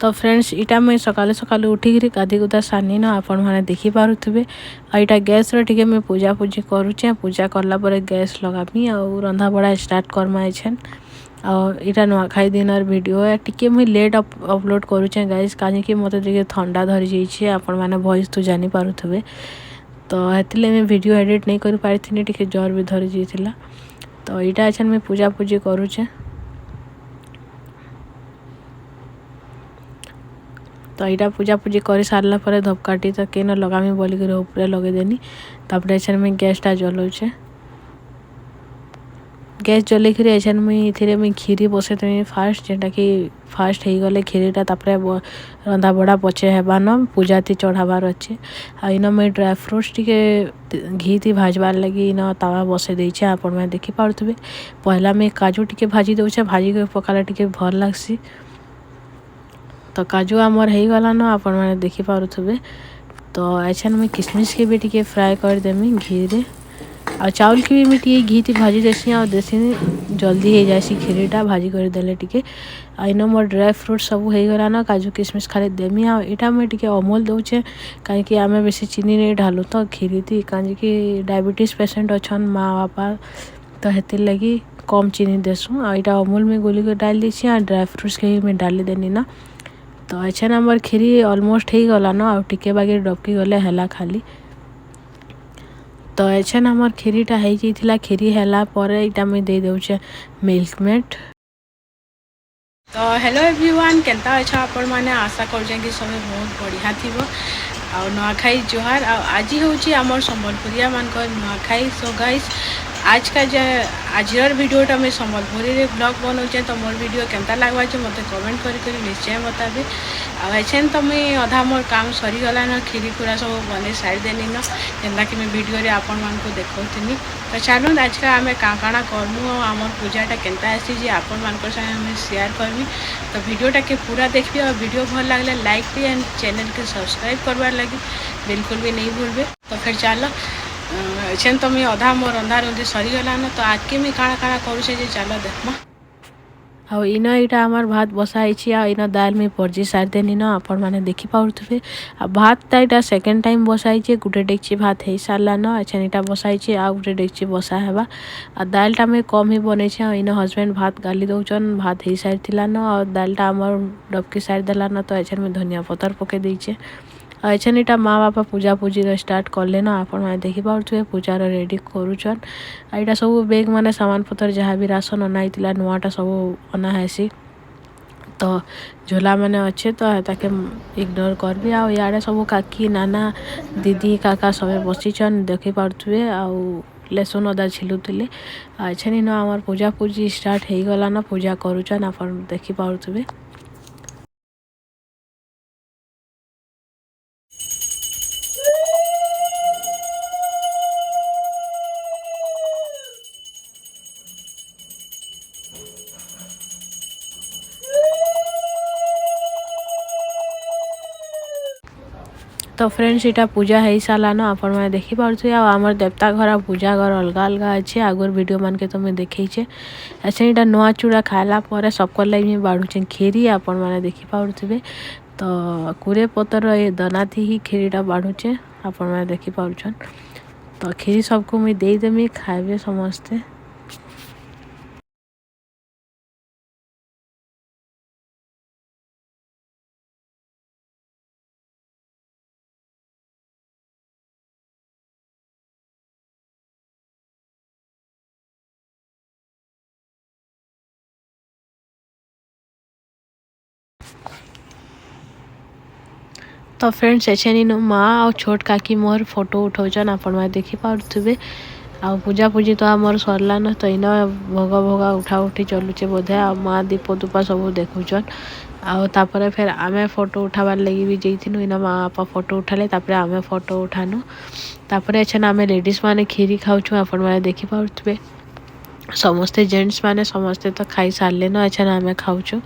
तो फ्रेंड्स इटा मुई सकाले सकाले उठिकी गाधी गुधा सानी न आपण मैंने देखिपे आईटा गैस रे मुझे पूजा पूजी करुचे पूजा करला गैस लगामी आउ रंधा बड़ा स्टार्ट करमा छन आईटा नुआखाई दिन वीडियो है टिके मुझे लेट अपलोड करुचे गाइस कहीं मत ठंडा धरी जाइए आपण मैंने वॉइस तो जानी पारुथे तो हेतिले मैं वीडियो एडिट नहीं कर पारी टिके जर भी धरी जाइए तो यहाँ अच्छा मुझे पूजा पूजी करुचे तो यहाँ पूजा पूजी कर सारा पर धपकाठी तो कहीं न लगामी बोलिक उपरे लगेदेनी तापर एछन मुझे गैसटा जलाऊे गैस जल्दी एछन मुझे खीरी बसई देमी फास्ट जेनटा कि फास्ट हो गले खीरीटा तापर रंधा बड़ा पचे हेबान पूजा थी चढ़ाबार अच्छे आईन मुझे ड्राई फ्रूट्स टिके घी थी भाजबार लगी इन तावा बसई देछे आपण मैंने देखि पारुथिबे पहला मैं काजू टिके भाजी दउछे भाजी के पकाला टिके भल लागसी तो काजू आमर हो गलान आपण मैंने देखि पारुथिबे तो एछन मुझे किशमिश के भी टिके फ्राए कर देमी घी रे आ चाउल की भी मिट्टी घी थी भाजी देसी आ देसी जल्दी हो जाए खीरीटा भाजी कर देले टिके आईन मोर ड्राई फ्रूट सब हो गलान काजू किशमिश खाली देमी आटा मुझे टिके अमूल दउछे कहीं आम बेसी चीनी नहीं ढालू तो खीरी थी कहीं डायबिटीज पेसेंट अच्छन माँ बापा तो हेतिर लगी कम चीनी देसु आईटा अमूल में गोली को डाल दी आ ड्राई फ्रूट्स के भी डाली देनी ना तो अच्छा नंबर खीरी ऑलमोस्ट हो गलान आ टिके बाकी डबकी गले हैला खाली तो अच्छा नंबर खीरीटा हो जाइए खीरी हैला पर इटा मुझे दे दउछे मिल्क मेड तो हेलो एवरीवन केनता अच्छा आपण मैंने आशा कर कि सब बहुत बढ़िया थी आ नुआखाई जुहार आज हूँ आमर संबलपुरिया मान नुआखाई सो गाइस आज का आज वीडियोटा मैं संबलपुरी रे ब्लॉग बनाऊे तो मोर वीडियो केमता लगवा मत कमेंट कर निश्चय बताबे आछन तो मुई अधा मोर काम सरीगला न खीरी पूरा सब बने सारी देनी न जेनता कि मैं वीडियो रे आपण मान को देखौथिनी तो चलो आज का आम काଣା करमु आमर पूजाटा केनता आसी जे आपण मान संगे शेयर करमी तो वीडियोटा के पूरा देखबी और वीडियो भल लगले लाइक भी एंड चैनल के सब्सक्राइब करवार लगी बिल्कुल भी नहीं भूलबे तो फिर चलो एछन तो मैं अधा मोर रंधा रुंधी सरीगलान तो आज के मुझे काଣା काଣା करुचे जे चलो देखमा आउ इन यहाँ आमर भात बसाई इन दाल में परजी सारी देनी न आपण मैंने देखि पारे भातटा यहाँ सेकेंड टाइम बसाई गोटे डेक्ची भात हो सारान अच्छा यहाँ बसाई आ गोटे डेक्ची बसा हेबा आ दालटा मुझे कम ही बनई इन हजबैंड भात गाली दौन भात हो सारीलान और दालटा आमर डबकी सारी देलान तो अच्छा मुझे धनिया पतर पके देचे अच्छा यहाँ माँ बापा पूजा पूजी स्टार्ट कले न आपण मैंने देखि पारे पूजार रेडी करुचन यहाँ सब बेग माने सामान पतर जहाँ भी राशन अनाई नुआटा सब अनाहेसी तो झोला मैंने अच्छे तो ताके इग्नोर करबी आड़े सब काकी नाना दीदी काका सब बसीचन देखि पारे आउ लहसुन अदा छिलुले अच्छा इन आमर पूजा पूजी स्टार्ट हो गलान पूजा करुचन आप देखि पारे तो फ्रेंड्स इटा पूजा हो सारान आपण मैंने देखि पारे आमर देवता घर पूजा घर अलग अलग अच्छे आगर वीडियो मान के तो मैं देखी ऐसे यहाँ नुआ चूड़ा खाला पर सबको लगे बाढ़ुचे खीरी आपण मैंने देखि पारे तो कुरे पतर ये दना थी ही खीरीटा बाढ़ुचे आपण मैंने देखि पारुछन तो खीरी सबको मुझे देदेमी खाए समस्ते तो फ्रेंड्स एछन माँ और छोट काकी मोर फोटो उठाउछन आपण मैंने देखि पारे आ पूजा पूजी तो आमर सरलान तो इन भोग भोगा उठा उठी चलुचे बोधे आ माँ दीप दुपा सब देखुचन आपर फिर आमे फोटो उठाबार लगी भी जाइनु इन माँ बापा फोटो उठाले तापर आमे फोटो उठानु तापर एछन आमे लेडीज माने खीरी खाऊछु आपण मैंने देखि पारे समस्ते जेंट्स माने समस्ते तो खाई सारे न एछन आमे खाऊछु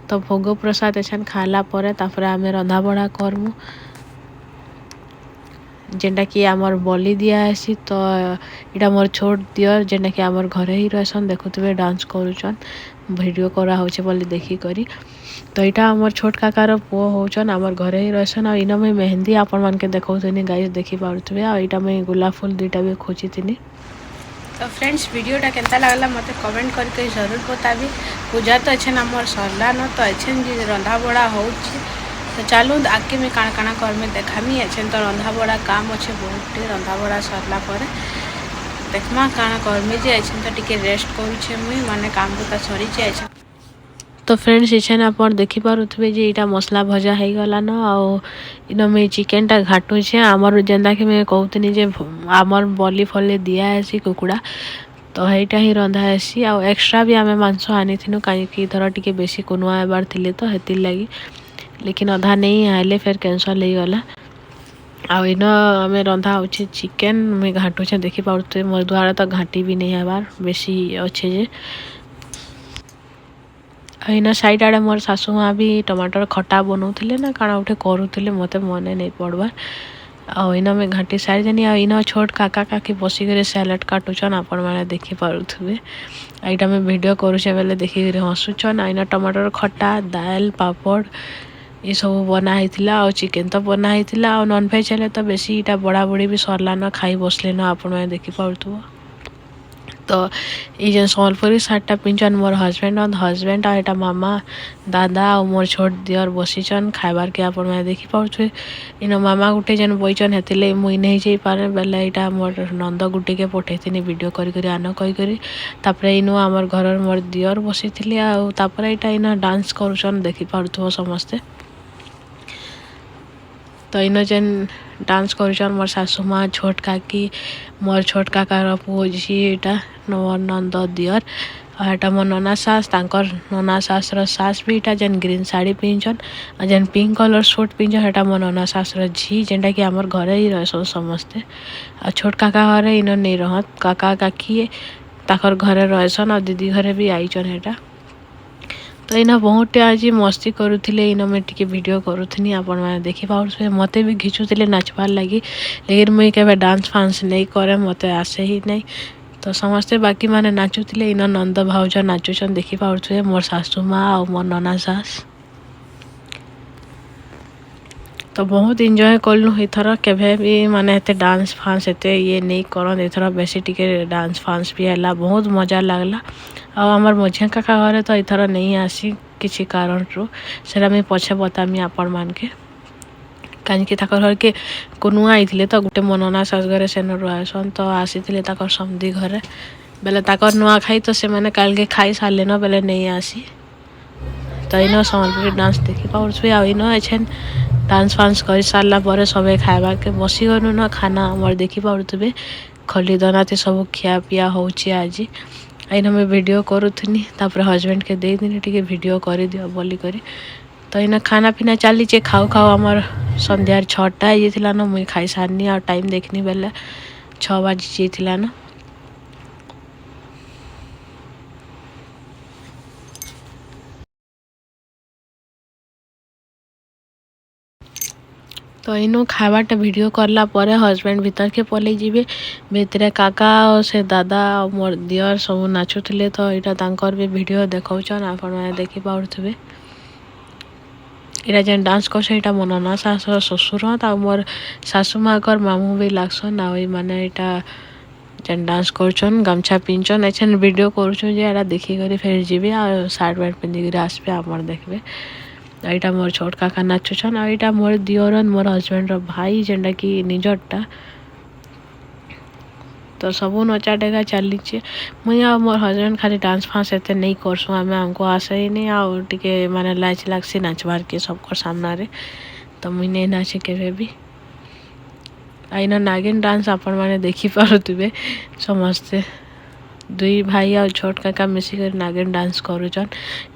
तो भोग प्रसाद एछन खाला पर तापर आमे रंधा बड़ा करमु जेनटा कि आमर बलि दिया आसी तो इटा मोर छोट दियर जेनटा कि आमर घरे ही रहसन देखुथिबे डांस करूचन वीडियो करा होचे बोली देखी करी। तो यहाँ आमर छोट काकार पुओ होचन आमर घरे ही रहसन। आ इन मुई मेहंदी आपण मान के देखौथनी गाइस देखी पारुथबे। आ इटा मुई गुलाब फूल दुईटा भी खोजिथिनी। तो फ्रेंड्स वीडियोटा केनता लागला मते कमेंट करके जरूर बताबी। पूजा तो अच्छे आमर सरला न तो अच्छे जी रंधा बड़ा होची। तो चलू आगे में काण काण करमे देखामी। अच्छे तो रंधा बड़ा काम अच्छे बहुत रंधा बड़ा सरला पर देखमा काण करमे जे अच्छे तो टिके रेस्ट करूछे मुई माने काम तो सरी अच्छे। तो फ्रेंड्स इछे आप देखी पारुथबे जे इटा मसला भजा हो गला न। इन मुई चिकेन टा घाटुछे आमर जेंदा कि मैं कहतनी जे आमर बलि फले दिया है कुकुड़ा। तो हेटा ही रंधा हेसी। आ एक्स्ट्रा भी आमे मांस आनी कहीं थर टिके बेसी कुनुआ एबार थिले तो हेतिर लगी लेकिन अधा नहीं आइले फिर कैंसल हो गला। आ इन आमे रंधा होचे चिकेन मुई घाटुछे देखी पारुथबे। मोर द्वारा तो घाटी भी नहीं हेबार बेसी अच्छे जे। इन साइड आड़े मोर सासू माँ भी टमाटर खटा बनाऊले ना काଣା उठे करूले मत मन नहीं पड़बार। इन में घाटी सारी देनी। इन छोट काका काकी बसिक सैलेड काटुचन आपण मैंने देखी पारुथबे। यहाँ मैं वीडियो करुचे बेले देखिक हसुचन। इन टमाटर खटा दाल पापड़ ये सब बनाईला। चिकेन तो बनाईला। नॉनभेज हेले तो बेसी इटा बड़ा बड़ी भी सरला न खाई बसले न आपण मैंने देखी पारुथबो। तो ये सम्बलपुरी सार्टा पिंचन मोर हजबैंड आ एटा मामा दादा और मोर छोट दियर बसीचन खाइबार के आपण मैंने देखी पारुथबे। इन मामा गुटे जेन बईचन हेतिले मुई नहीं जाई पारे बेले इटा मोर नंद गुटे के पठेइथिनी वीडियो करी आन कही करी। तापरे इनु आमर घर मोर दियर बसीथिले। आ तापरे इटा इन डांस करूचन देखी पारुथबो समस्ते। तो इन जेन डांस करुचन मोर सासू माँ छोट काकी मोर छोट काकार पुओ झी एटा मोर नंद दियर। एटा मोर नना सास तांकर नना सासर सास भी इटा जेन ग्रीन साड़ी पिंचन और जेन पिंक कलर सूट पिंचन एटा मोर नना सासर झी जेनटा कि आमर घरे ही रहसन समस्ते। आ छोट काका घरे इन नहीं रहत काका काकी ताकर घरे रहसन और दीदी घरे भी आईचन एटा। तो इन बहुत आज मस्ती करुले। इन मैं टिके वीडियो करुथनी आपण मैंने देखी पारुथबे। मते भी घिचुले नाचबार लगी लेकिन मुई केबे डांस फांस नहीं करे मते आसे ही नहीं। तो समस्ते बाकी माने नाचुले। इन नंद भाउज नाचुचन देखी पारुथबे मोर सासू माँ और मोर नना सास। तो बहुत एंजॉय कलु इथर केभे भी माने एते डांस फांस एते ये नहीं करन इथर बेसी टिके डांस फांस भी हैला बहुत मजा लागला। आ हमर मझिया काका घरे तो इथर नहीं आसी किसी कारण रो सेरा मैं पछे बतामी आपण मान के कहीं घर के कुनुआ आईथिले तो गोटे मो नना सास घरे सेन रहसन तो आसीथिले ताकर समधी घरे बेले ताकर नुआ खाई तो से माने काल के खाई सारले न बेले नहीं आसी। तो इन सम्बलपुरी डांस देखी पारुथबे। आ इन एछेन डांस फांस कर सारा पर सबे खाइबा के बसी गनु न खाना हमर देखी पारुथबे खली दनाते सब खिया पिया होची आज। इन मैं वीडियो करुथनी तापर हजबैंड के दे दिन टिके वीडियो कर दियो बोली करी। तो इन खाना पीना चलीचे खाऊ खाऊ आमर संध्यार 6टा ये न मुई खाई सारनी। आ टाइम देखनी बेले 6 बाजी न। तो इनु खावाटा वीडियो करला परे हजबैंड भीतर के पलि जीवे भितरे काका और से दादा और मोर दियर सब नाचुले। तो यहाँ तांकर भी वीडियो देखौचन आपण मैंने देखी पारुथबे। इटा जेन डांस करछ इटा मोर नना सास ससुर आ मोर सासू माँ कर मामू भी लागसन। आ माने इटा जेन डांस करछन गमछा पिंचन एछन वीडियो करूछन जे एटा देखी करी फिर जीवे आ सार्ट पैंट पिंधि आसबे आमर देखबे। यहाँ मोर छोट काका नाचुछन। आ यहाँ मोर दियरन मोर हजबैंड भाई जेनटा कि निजरटा। तो सबू नचा डेगा चलीचे मुई आ मोर हजबैंड खाली डांस फांस एते नहीं करसु आमे हमको आसे ही नहीं। आ टिके माने लाज लागसी नाचबार के सबकर सामना रे तो मुई नहीं नाचे केबे भी। इन नागिन डांस आपण माने देखी पारुथबे समस्ते दुई भाई और छोट काका मिसिक नागिन डांस करुचन।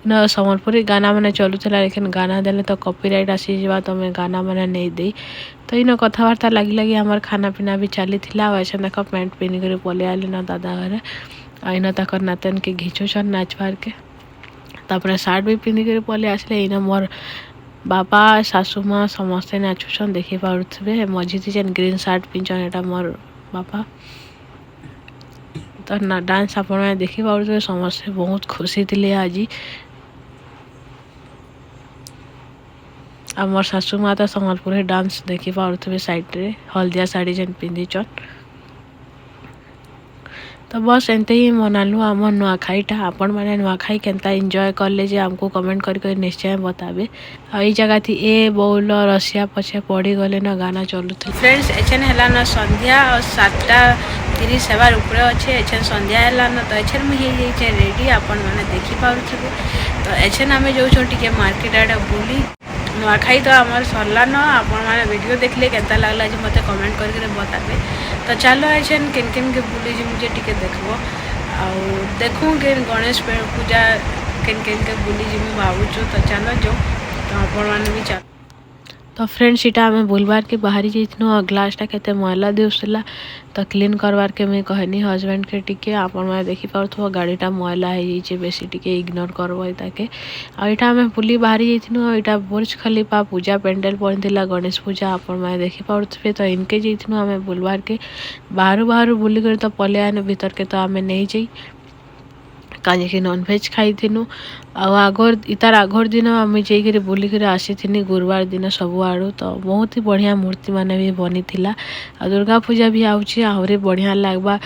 इन सम्बलपुरी गाना मैंने चलुला लेकिन गाना देले तो कॉपीराइट आसी जावा तो मैं गाना मैंने नहीं दे। तो इन कथबार्ता लगी लगी हमार खाना पीना भी चली ऐसे देख पैंट पिंधि कर पलि आली न दादा घरे। इन तक नातन के घिचुचन नाचबार के तापर सार्ट भी पिंधि कर पलि आसले। इन मोर बापा सासू माँ समस्ते नाचुचन देखी पारुथबे। मझी जेन ग्रीन सार्ट पिंचन एटा मोर बापा तो ना डांस आपण मैंने देखी पारे समस्ते बहुत खुशी थे आज आ मोर सासू माँ तो संबलपुर डांस देखी पारे साइड्रे हलदिया शाढ़ी जेन पिंधिचन तो बस एंते ही मनालु आम नुआखाईटा आपण मैंने नुआखाई केनता एंजॉय कले जे आमको कमेंट करके निश्चय बताबे आ जगह थी ए बउल रसिया पछे पड़ी गले ना गाना चलु फ्रेंड्स एछन हला ना संध्या और 7:30 हेबार ऊपर अच्छे एछन संध्या हला ना तो एछन मुझे ये रेडी आपण मैंने देखी पारुथबे तो एछन आमे जो छोटी के मार्केट आडे बुली नुआखाई तो आमर सरला न आपण मैंने वीडियो देखले केनता लागला जे मते कमेंट करके बताबे तो चलो एछन केन केन के बुली जे मुझे टिके देखबो आ देखूँ के गणेश पूजा केन केन के बुली जी मैं भावुछु तो चलो जो तो आपण मैंने भी चल तो फ्रेंड्स इटा आम बुलबार के बाहरी जाइनु और ग्लासटा केते मैला दिउसला तो क्लीन करवार के मुझे कहनी हजबैंड के टिके आपण मैंने देखी पार्थो गाड़ीटा मैला हो जाइए बेसी टिके इग्नोर करबो ताके आ इटा आम बुली बाहरी जाइनु इटा बुर्ज खलीफा पूजा पेंडल पड़ता गणेश पूजा आपण मैंने देखी पारे तो इनके जाइनु आम बुलबार के बाहर बाहर बुलिक तो पले आने भीतर के तो आम नहीं जाई कहीं नॉनभेज खाई थिनु आगर इतार आगर दिन आम जाकर बुलिक आसी गुरुवार दिन सब आड़ू तो बहुत ही बढ़िया मूर्ति माने भी बनी थिला आ दुर्गा पूजा भी आहरी बढ़िया लगवा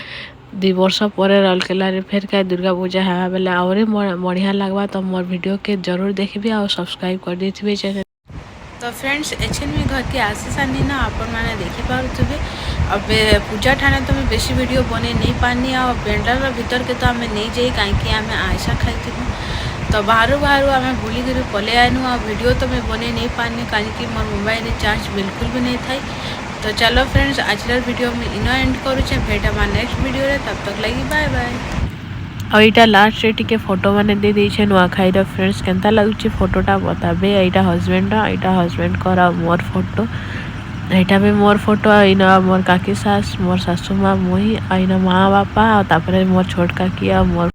2 वर्ष पर राउरकेला फिर क्या दुर्गा पूजा है बेले आहरी बढ़िया लगवा तो मोर वीडियो के जरूर देखबे और सब्सक्राइब कर देथिबे चैनल तो फ्रेंड्स एछन में घर के आसी सानी ना आपण मैंने देखी पारे अब पूजा ठाणे तो मैं बेसी वीडियो बने नहीं पानी आ पेंडल भीतर के तो आम नहीं जाई कहीं आम आयसा खाई तो बाहर बाहर आम बुलिक पले आनु आ वीडियो तो मैं बने नहीं पानी कहीं मोर मोबाइल चार्ज बिल्कुल भी नहीं थाई तो चलो फ्रेंड्स आज वीडियो में इनो एंड करुचे भेटा मा नेक्स्ट वीडियो रे तब तक लगी बाय बाय और यहाँ लास्ट रे टिके फोटो मैंने दे दीछे नुआखाई फ्रेंड्स केनता लगुच फोटोटा बताबे यहाँ हजबैंड कर मोर फोटो यहाँ भी मोर फोटो इना मोर काकी सास मोर सासू माँ मुई इना माँ बापा और मोर छोट काकी और मोर